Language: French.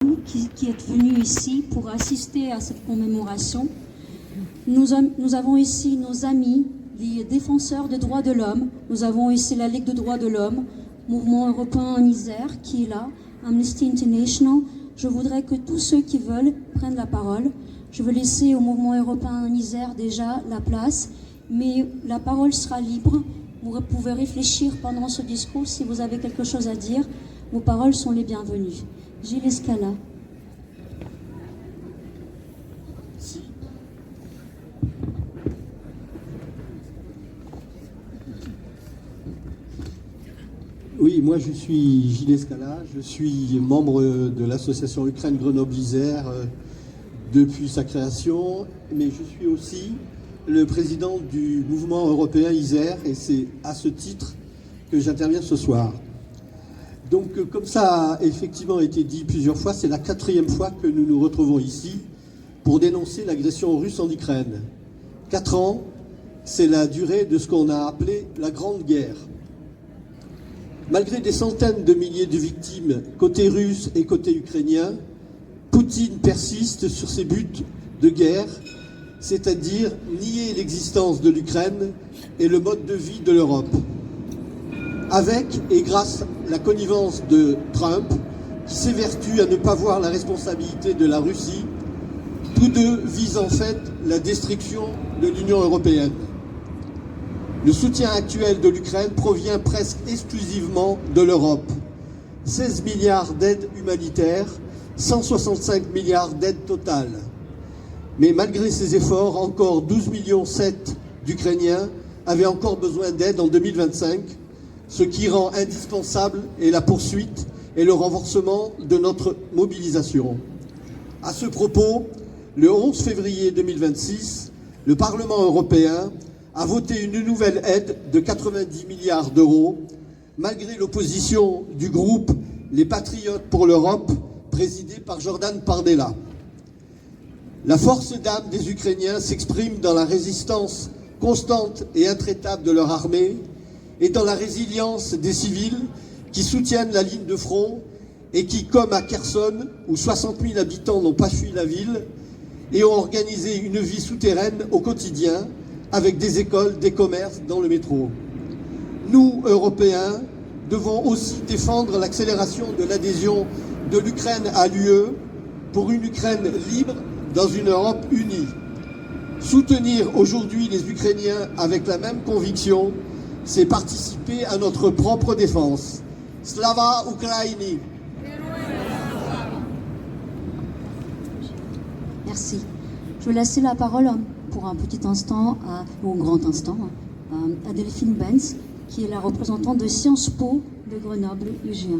personnes qui êtes venues ici pour assister à cette commémoration. Nous avons ici nos amis, les défenseurs des droits de l'homme. Nous avons ici la Ligue des droits de l'homme, Mouvement européen en Isère qui est là, Amnesty International. Je voudrais que tous ceux qui veulent prennent la parole. Je veux laisser au Mouvement européen en Isère déjà la place, mais la parole sera libre. Vous pouvez réfléchir pendant ce discours. Si vous avez quelque chose à dire, vos paroles sont les bienvenues. Gilles Escala. Oui, moi je suis Gilles Escala, je suis membre de l'association Ukraine Grenoble-Isère depuis sa création, mais je suis aussi le président du mouvement européen Isère et c'est à ce titre que j'interviens ce soir. Donc comme ça a effectivement été dit plusieurs fois, c'est la 4e fois que nous nous retrouvons ici pour dénoncer l'agression russe en Ukraine. 4 ans, c'est la durée de ce qu'on a appelé la Grande Guerre. Malgré des centaines de milliers de victimes côté russe et côté ukrainien, Poutine persiste sur ses buts de guerre, c'est-à-dire nier l'existence de l'Ukraine et le mode de vie de l'Europe. Avec et grâce à la connivence de Trump, qui s'évertue à ne pas voir la responsabilité de la Russie, tous deux visent en fait la destruction de l'Union européenne. Le soutien actuel de l'Ukraine provient presque exclusivement de l'Europe. 16 milliards d'aides humanitaires, 165 milliards d'aides totales. Mais malgré ces efforts, encore 12,7 millions d'Ukrainiens avaient encore besoin d'aide en 2025, ce qui rend indispensable et la poursuite et le renforcement de notre mobilisation. À ce propos, le 11 février 2026, le Parlement européen a voté une nouvelle aide de 90 milliards d'euros, malgré l'opposition du groupe Les Patriotes pour l'Europe, présidé par Jordan Bardella. La force d'âme des Ukrainiens s'exprime dans la résistance constante et intraitable de leur armée et dans la résilience des civils qui soutiennent la ligne de front et qui, comme à Kherson, où 60 000 habitants n'ont pas fui la ville et ont organisé une vie souterraine au quotidien, avec des écoles, des commerces, dans le métro. Nous, Européens, devons aussi défendre l'accélération de l'adhésion de l'Ukraine à l'UE pour une Ukraine libre dans une Europe unie. Soutenir aujourd'hui les Ukrainiens avec la même conviction, c'est participer à notre propre défense. Slava Ukraini! Merci. Je vais laisser la parole pour un petit instant, ou un grand instant, à Delphine Benz, qui est la représentante de Sciences Po de Grenoble-UGA.